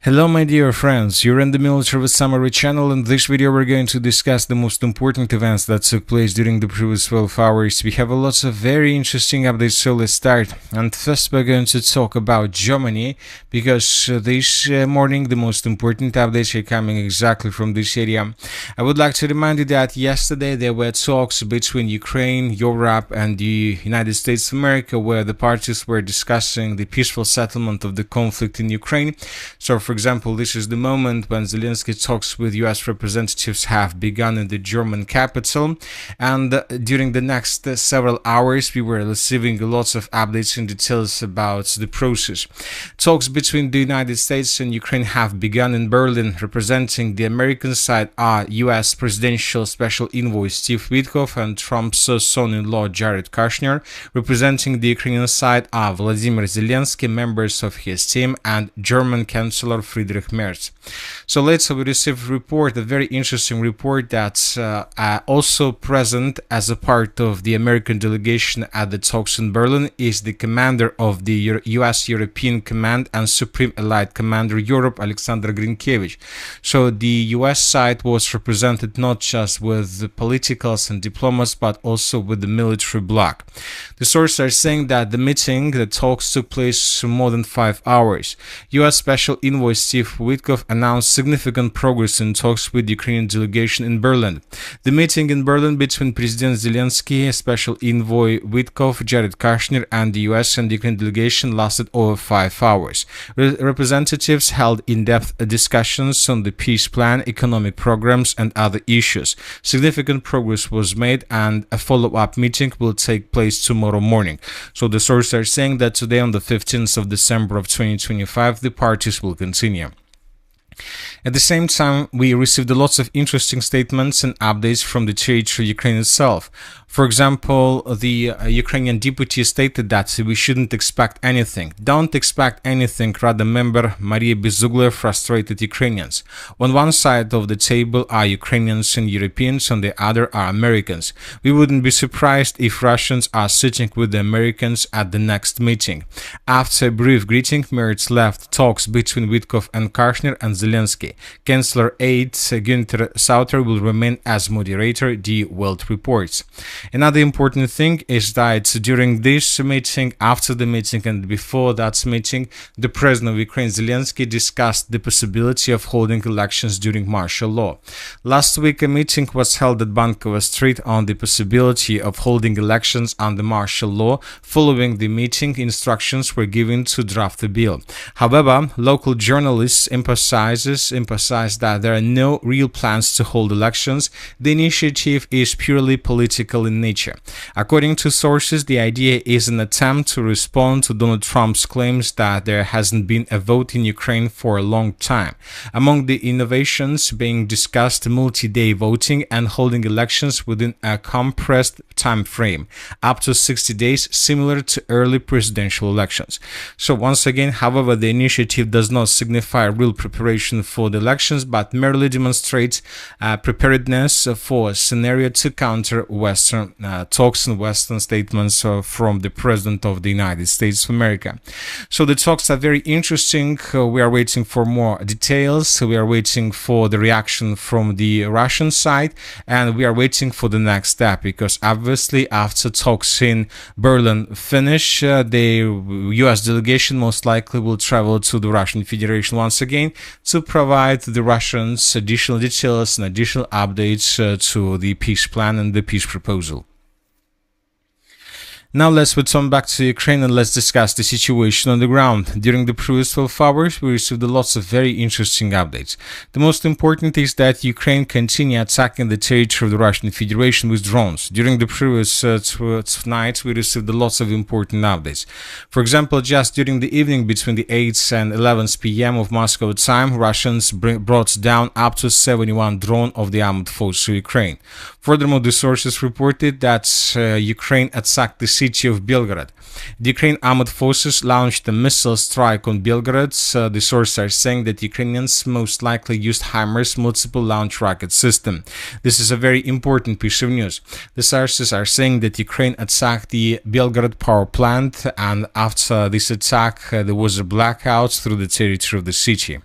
Hello my dear friends, you're in the Military with Summary channel. In this video we're going to discuss the most important events that took place during the previous 12 hours. We have a lot of very interesting updates, so let's start. And first we're going to talk about Germany, because this morning the most important updates are coming exactly from this area. I would like to remind you that yesterday there were talks between Ukraine, Europe and the United States of America, where the parties were discussing the peaceful settlement of the conflict in Ukraine. So for example, this is the moment when Zelensky talks with US representatives have begun in the German capital, and during the next several hours we were receiving lots of updates and details about the process. Talks between the United States and Ukraine have begun in Berlin. Representing the American side are US Presidential Special Envoy Steve Witkoff and Trump's son-in-law Jared Kushner. Representing the Ukrainian side are Vladimir Zelensky, members of his team, and German Chancellor Friedrich Merz. So later we received a report, a very interesting report, that's also present as a part of the American delegation at the talks in Berlin is the commander of the US European Command and Supreme Allied Commander Europe, Alexander Grinkevich. So the US side was represented not just with the politicals and diplomats, but also with the military bloc. The sources are saying that the talks took place more than 5 hours. US Special Envoy Steve Witkoff announced significant progress in talks with the Ukrainian delegation in Berlin. The meeting in Berlin between President Zelensky, Special Envoy Witkoff, Jared Kushner, and the US and the Ukrainian delegation lasted over 5 hours. Representatives held in-depth discussions on the peace plan, economic programs, and other issues. Significant progress was made, and a follow-up meeting will take place tomorrow morning. So the sources are saying that today, on the 15th of December of 2025, the parties will continue. At the same time, we received lots of interesting statements and updates from the territory of Ukraine itself. For example, the Ukrainian deputy stated that we shouldn't expect anything. Don't expect anything, rather, member Maria Bezuglia frustrated Ukrainians. On one side of the table are Ukrainians and Europeans, on the other are Americans. We wouldn't be surprised if Russians are sitting with the Americans at the next meeting. After a brief greeting, Merz left talks between Witkoff and Kushner and Zelensky. Chancellor aide Günther Sauter will remain as moderator, the Welt reports. Another important thing is that during this meeting, after the meeting, and before that meeting, the President of Ukraine, Zelensky, discussed the possibility of holding elections during martial law. Last week, a meeting was held at Bankova Street on the possibility of holding elections under martial law. Following the meeting, instructions were given to draft the bill. However, local journalists emphasized that there are no real plans to hold elections. The initiative is purely political in nature. According to sources, the idea is an attempt to respond to Donald Trump's claims that there hasn't been a vote in Ukraine for a long time. Among the innovations being discussed, multi-day voting and holding elections within a compressed time frame, up to 60 days, similar to early presidential elections. So once again, however, the initiative does not signify real preparation for the elections, but merely demonstrates preparedness for a scenario to counter Western talks and Western statements from the President of the United States of America. So the talks are very interesting. We are waiting for more details. We are waiting for the reaction from the Russian side, and we are waiting for the next step, because obviously after talks in Berlin finish, the US delegation most likely will travel to the Russian Federation once again to provide the Russians additional details and additional updates to the peace plan and the peace proposal. Now let's return back to Ukraine and let's discuss the situation on the ground. During the previous 12 hours, we received lots of very interesting updates. The most important is that Ukraine continued attacking the territory of the Russian Federation with drones. During the previous night, we received lots of important updates. For example, just during the evening between the 8th and 11th p.m. of Moscow time, Russians brought down up to 71 drones of the armed forces of Ukraine. Furthermore, the sources reported that Ukraine attacked the city of Belgorod. The Ukraine armed forces launched a missile strike on Belgorod. The sources are saying that Ukrainians most likely used HIMARS multiple launch rocket system. This is a very important piece of news. The sources are saying that Ukraine attacked the Belgorod power plant, and after this attack there was a blackout through the territory of the city.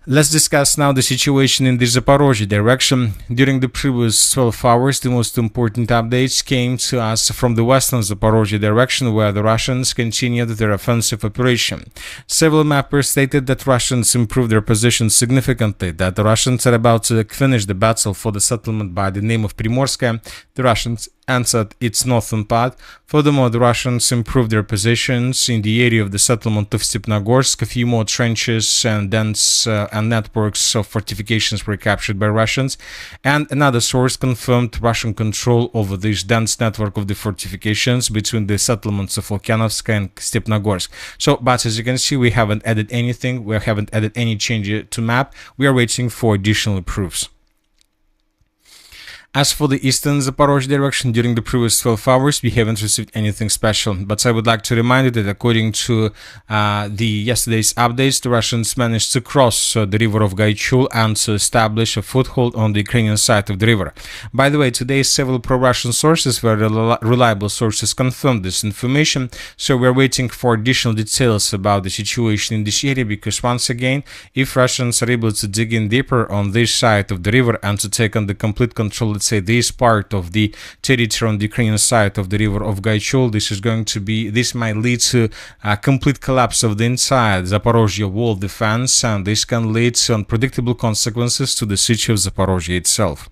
Let's discuss now the situation in the Zaporozhye direction. During the previous 12 hours, the most important updates came to us from the western Zaporozhye direction, where the Russians continued their offensive operation. Several mappers stated that Russians improved their position significantly, that the Russians are about to finish the battle for the settlement by the name of Primorska. The Russians entered its northern part. Furthermore, the Russians improved their positions in the area of the settlement of Stepnogorsk. A few more trenches and dens and networks of fortifications were captured by Russians, and another source confirmed Russian control over this dense network of the fortifications between the settlements of Volkanovsk and Stepnogorsk. So, but as you can see, we haven't added anything, we haven't added any change to map. We are waiting for additional proofs. As for the eastern Zaporozhye direction, during the previous 12 hours, we haven't received anything special. But I would like to remind you that according to yesterday's updates, the Russians managed to cross the river of Gaichul and to establish a foothold on the Ukrainian side of the river. By the way, today several pro-Russian sources, very reliable sources, confirmed this information. So we're waiting for additional details about the situation in this area, because once again, if Russians are able to dig in deeper on this side of the river and to take on the complete control, let's say, this part of the territory on the Ukrainian side of the river of Gaichul, this might lead to a complete collapse of the entire Zaporozhye wall defense, and this can lead to unpredictable consequences to the city of Zaporozhye itself.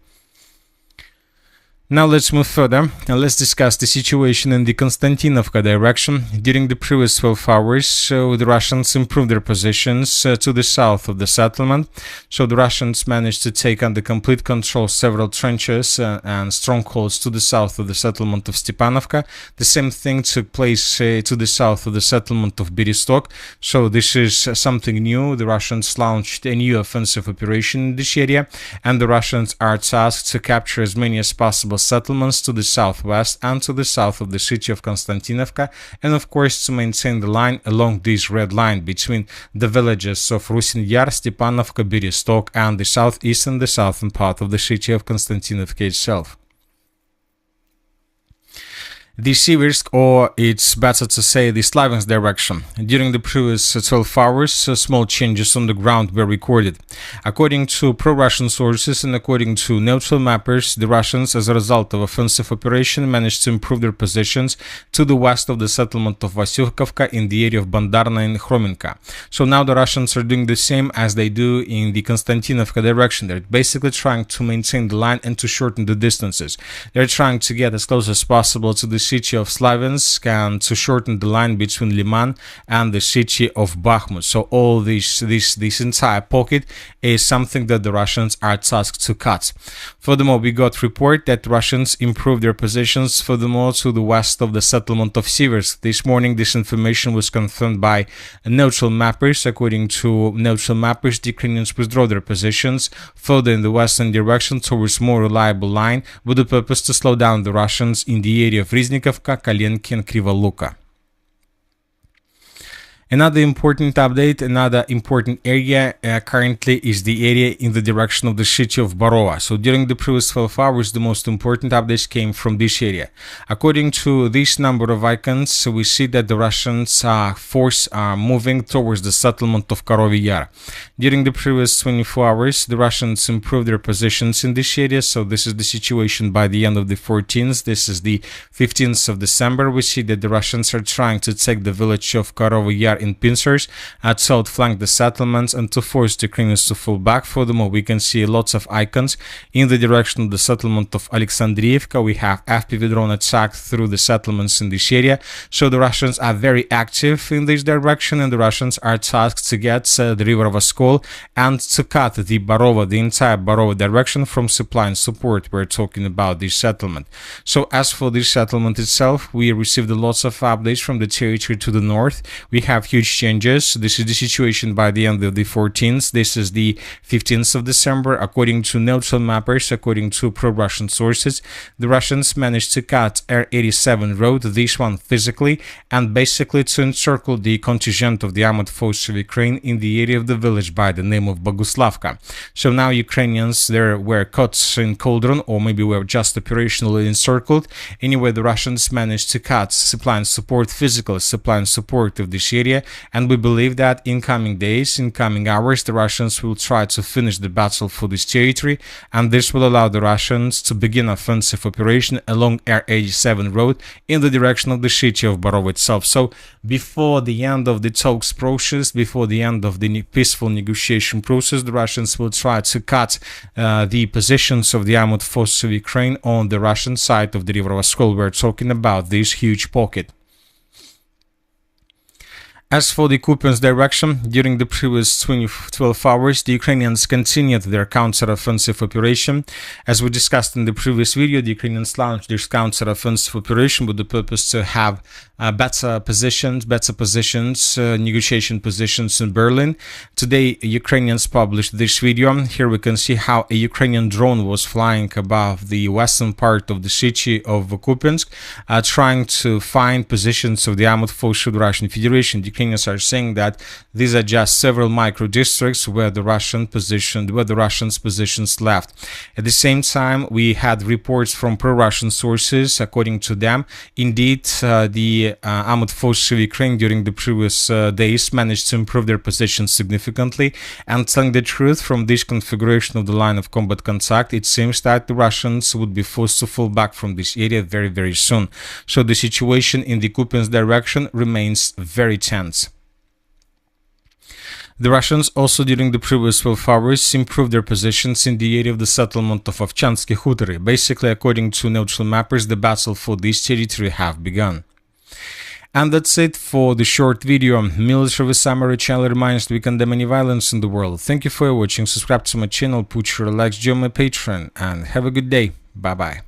Now let's move further and let's discuss the situation in the Konstantinovka direction. During the previous 12 hours, so the Russians improved their positions to the south of the settlement. So the Russians managed to take under complete control several trenches and strongholds to the south of the settlement of Stepanovka. The same thing took place to the south of the settlement of Berestok. So this is something new. The Russians launched a new offensive operation in this area, and the Russians are tasked to capture as many as possible settlements to the southwest and to the south of the city of Konstantinovka, and of course to maintain the line along this red line between the villages of Rusin Yar, Stepanovka, Berestok, and the southeast and the southern part of the city of Konstantinovka itself. The Siversk, or it's better to say the Slaviansk direction. During the previous 12 hours, small changes on the ground were recorded. According to pro-Russian sources and according to neutral mappers, the Russians, as a result of offensive operation, managed to improve their positions to the west of the settlement of Vasyukovka in the area of Bandarna and Khromenka. So now the Russians are doing the same as they do in the Konstantinovka direction. They're basically trying to maintain the line and to shorten the distances. They're trying to get as close as possible to the city of Slaviansk and to shorten the line between Liman and the city of Bakhmut. So all this entire pocket is something that the Russians are tasked to cut. Furthermore, we got report that Russians improved their positions furthermore to the west of the settlement of Siversk. This morning, this information was confirmed by neutral mappers. According to neutral mappers, the Ukrainians withdraw their positions further in the western direction towards more reliable line with the purpose to slow down the Russians in the area of Riznikovka, Kalenki, and Krivoluka. Another important update, another important area currently is the area in the direction of the city of Barova. So during the previous 12 hours, the most important updates came from this area. According to this number of icons, we see that the Russians force are moving towards the settlement of Karovy Yar. During the previous 24 hours, the Russians improved their positions in this area. So this is the situation by the end of the 14th. This is the 15th of December. We see that the Russians are trying to take the village of Karovy Yar in pincers to outflank the settlements and to force the Ukrainians to fall back. Furthermore, we can see lots of icons in the direction of the settlement of Alexandriivka. We have FPV drone attack through the settlements in this area. So the Russians are very active in this direction, and the Russians are tasked to get the river of Oskol and to cut the Barova, the entire Barova direction from supply and support. We're talking about this settlement. So as for this settlement itself, we received lots of updates from the territory to the north. We have huge changes. This is the situation by the end of the 14th. This is the 15th of December. According to neutral mappers, according to pro-Russian sources, the Russians managed to cut R87 road, this one physically, and basically to encircle the contingent of the armored forces of Ukraine in the area of the village by the name of Boguslavka. So now Ukrainians there were caught in cauldron, or maybe were just operationally encircled. Anyway, the Russians managed to cut supply and support, physical supply and support of this area, area, and we believe that in coming days, in coming hours, the Russians will try to finish the battle for this territory, and this will allow the Russians to begin offensive operation along R87 road in the direction of the city of Barov itself. So before the end of the talks process, before the end of the peaceful negotiation process, the Russians will try to cut the positions of the armored forces of Ukraine on the Russian side of the river Oskol. We're talking about this huge pocket. As for the Kupyansk direction, during the previous 12 hours, the Ukrainians continued their counter-offensive operation. As we discussed in the previous video, the Ukrainians launched this counter-offensive operation with the purpose to have better positions, negotiation positions in Berlin. Today, Ukrainians published this video. Here we can see how a Ukrainian drone was flying above the western part of the city of Kupyansk, trying to find positions of the armored forces of the Russian Federation. The Ukrainians are saying that these are just several micro districts where the Russians positions left. At the same time, we had reports from pro-Russian sources. According to them, indeed, the armored forces of Ukraine during the previous days managed to improve their positions significantly. And telling the truth, from this configuration of the line of combat contact, it seems that the Russians would be forced to fall back from this area very, very soon. So the situation in the Kupyansk direction remains very tense. The Russians also during the previous 12 hours improved their positions in the area of the settlement of Ovchansky Hutory. Basically, according to neutral mappers, the battle for this territory have begun. And that's it for the short video. Military Summary channel reminds we condemn any violence in the world. Thank you for watching. Subscribe to my channel, put your likes, join my Patreon, and have a good day. Bye bye.